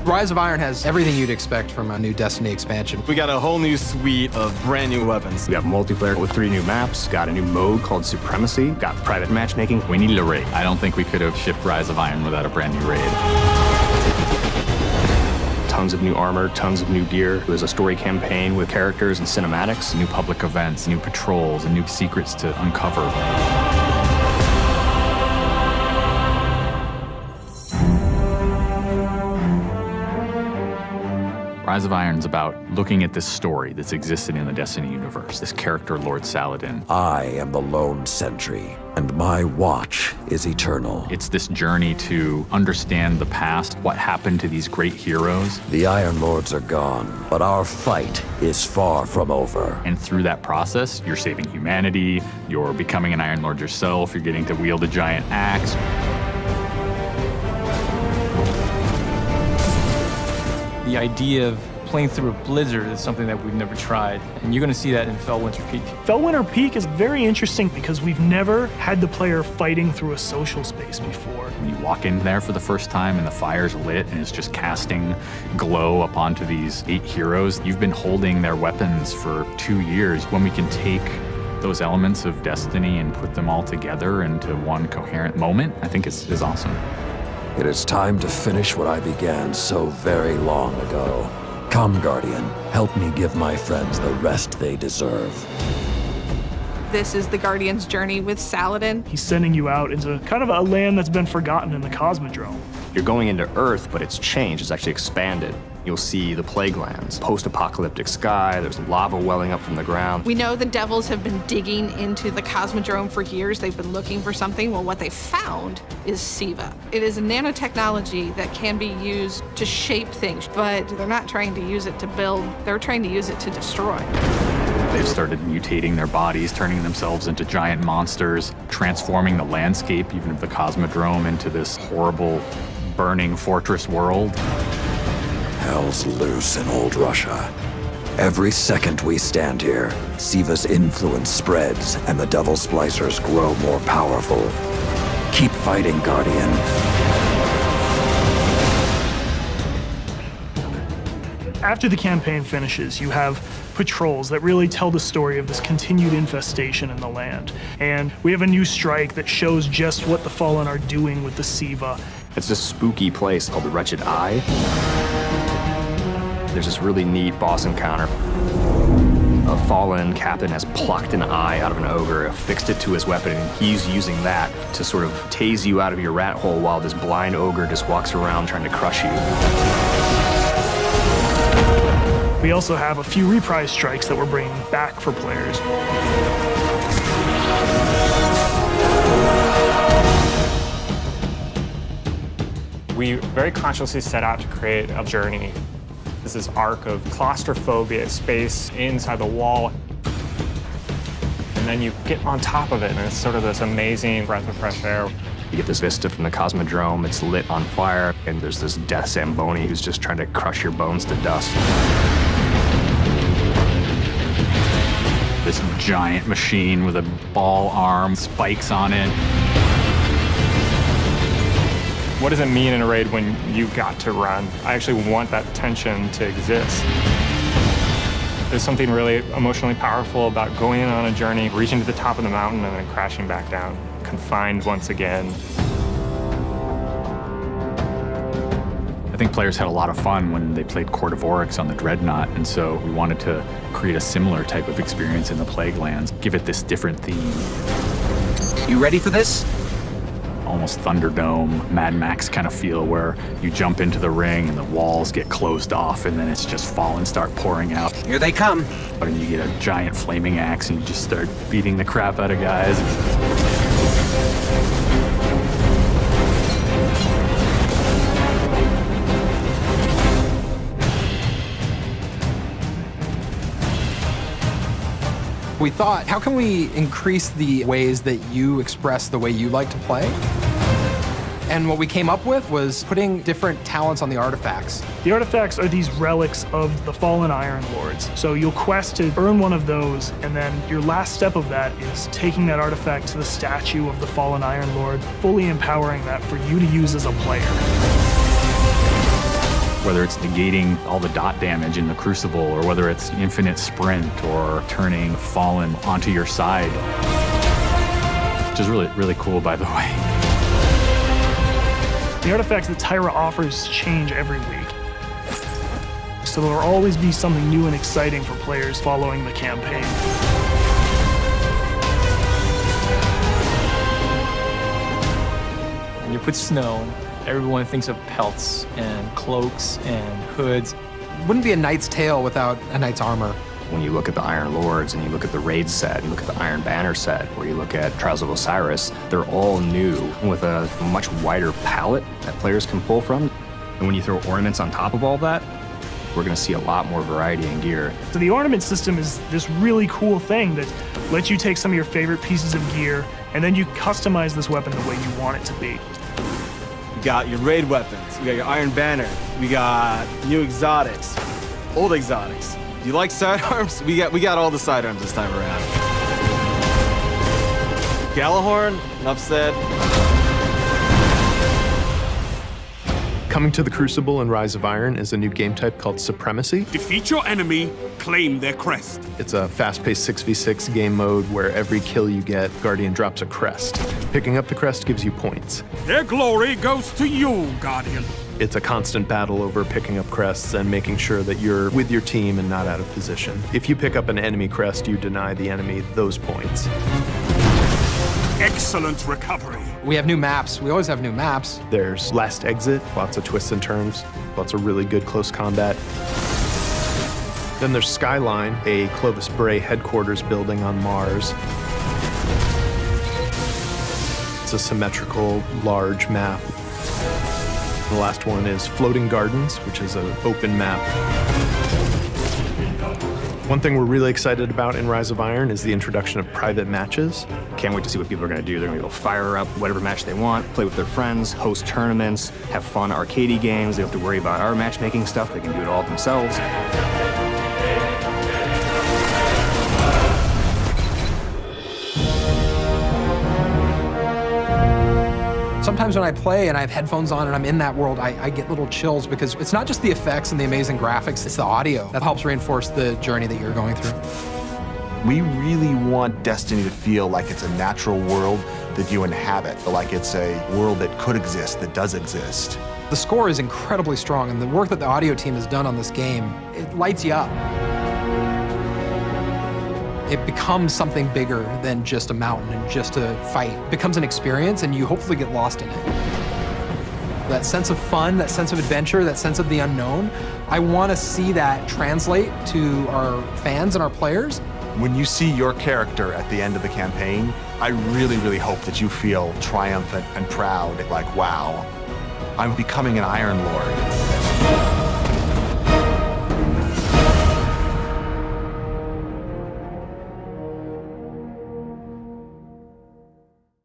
Rise of Iron has everything you'd expect from a new Destiny expansion. We got a whole new suite of brand new weapons. We got multiplayer with 3 new maps, got a new mode called Supremacy, got private matchmaking. We needed a raid. I don't think we could have shipped Rise of Iron without a brand new raid. Tons of new armor, tons of new gear. There's a story campaign with characters and cinematics. New public events, new patrols, and new secrets to uncover. Rise of Iron's about looking at this story that's existed in the Destiny universe, this character, Lord Saladin. I am the lone sentry, and my watch is eternal. It's this journey to understand the past, what happened to these great heroes. The Iron Lords are gone, but our fight is far from over. And through that process, you're saving humanity, you're becoming an Iron Lord yourself, you're getting to wield a giant axe. The idea of playing through a blizzard is something that we've never tried, and you're going to see that in Fellwinter Peak. Fellwinter Peak is very interesting because we've never had the player fighting through a social space before. When you walk in there for the first time and the fire's lit and it's just casting glow up onto these 8 heroes, you've been holding their weapons for 2 years. When we can take those elements of Destiny and put them all together into one coherent moment, I think is awesome. It is time to finish what I began so very long ago. Come, Guardian, help me give my friends the rest they deserve. This is the Guardian's journey with Saladin. He's sending you out into kind of a land that's been forgotten in the Cosmodrome. You're going into Earth, but it's changed. It's actually expanded. You'll see the plague lands, post-apocalyptic sky, there's lava welling up from the ground. We know the Devils have been digging into the Cosmodrome for years. They've been looking for something. Well, what they found is SIVA. It is a nanotechnology that can be used to shape things, but they're not trying to use it to build, they're trying to use it to destroy. They've started mutating their bodies, turning themselves into giant monsters, transforming the landscape, even of the Cosmodrome, into this horrible, burning fortress world. Hell's loose in old Russia. Every second we stand here, SIVA's influence spreads and the Devil Splicers grow more powerful. Keep fighting, Guardian. After the campaign finishes, you have patrols that really tell the story of this continued infestation in the land. And we have a new strike that shows just what the Fallen are doing with the SIVA. It's this spooky place called the Wretched Eye. There's this really neat boss encounter. A fallen captain has plucked an eye out of an ogre, affixed it to his weapon, and he's using that to sort of tase you out of your rat hole while this blind ogre just walks around trying to crush you. We also have a few reprise strikes that we're bringing back for players. We very consciously set out to create a journey. This arc of claustrophobia, space inside the wall. And then you get on top of it, and it's sort of this amazing breath of fresh air. You get this vista from the Cosmodrome, it's lit on fire, and there's this death Zamboni who's just trying to crush your bones to dust. This giant machine with a ball arm, spikes on it. What does it mean in a raid when you got to run? I actually want that tension to exist. There's something really emotionally powerful about going on a journey, reaching to the top of the mountain and then crashing back down, confined once again. I think players had a lot of fun when they played Court of Oryx on the Dreadnought, and so we wanted to create a similar type of experience in the Plague Lands, give it this different theme. You ready for this? Almost Thunderdome, Mad Max kind of feel where you jump into the ring and the walls get closed off and then it's just fallen start pouring out. Here they come. And you get a giant flaming axe and you just start beating the crap out of guys. We thought, how can we increase the ways that you express the way you like to play? And what we came up with was putting different talents on the artifacts. The artifacts are these relics of the fallen Iron Lords. So you'll quest to earn one of those, and then your last step of that is taking that artifact to the statue of the fallen Iron Lord, fully empowering that for you to use as a player. Whether it's negating all the dot damage in the Crucible, or whether it's infinite sprint, or turning Fallen onto your side. Which is really, really cool, by the way. The artifacts that Tyra offers change every week. So there will always be something new and exciting for players following the campaign. When you put snow, everyone thinks of pelts and cloaks and hoods. Wouldn't be a knight's tale without a knight's armor. When you look at the Iron Lords and you look at the Raid set, you look at the Iron Banner set, or you look at Trials of Osiris, they're all new with a much wider palette that players can pull from. And when you throw ornaments on top of all that, we're going to see a lot more variety in gear. So the ornament system is this really cool thing that lets you take some of your favorite pieces of gear and then you customize this weapon the way you want it to be. We got your raid weapons, we got your Iron Banner, we got new exotics, old exotics. Do you like sidearms? We got all the sidearms this time around. Gallahorn, enough said. Coming to the Crucible and Rise of Iron is a new game type called Supremacy. Defeat your enemy, claim their crest. It's a fast-paced 6v6 game mode where every kill you get, Guardian drops a crest. Picking up the crest gives you points. Their glory goes to you, Guardian. It's a constant battle over picking up crests and making sure that you're with your team and not out of position. If you pick up an enemy crest, you deny the enemy those points. Excellent recovery. We have new maps. We always have new maps. There's Last Exit, lots of twists and turns, lots of really good close combat. Then there's Skyline, a Clovis Bray headquarters building on Mars. It's a symmetrical, large map. The last one is Floating Gardens, which is an open map. One thing we're really excited about in Rise of Iron is the introduction of private matches. Can't wait to see what people are going to do. They're going to go fire up whatever match they want, play with their friends, host tournaments, have fun arcadey games. They don't have to worry about our matchmaking stuff. They can do it all themselves. Sometimes when I play and I have headphones on and I'm in that world, I get little chills because it's not just the effects and the amazing graphics, it's the audio that helps reinforce the journey that you're going through. We really want Destiny to feel like it's a natural world that you inhabit, like it's a world that could exist, that does exist. The score is incredibly strong, and the work that the audio team has done on this game, it lights you up. It becomes something bigger than just a mountain and just a fight. It becomes an experience, and you hopefully get lost in it. That sense of fun, that sense of adventure, that sense of the unknown, I want to see that translate to our fans and our players. When you see your character at the end of the campaign, I really, really hope that you feel triumphant and proud, like, wow, I'm becoming an Iron Lord.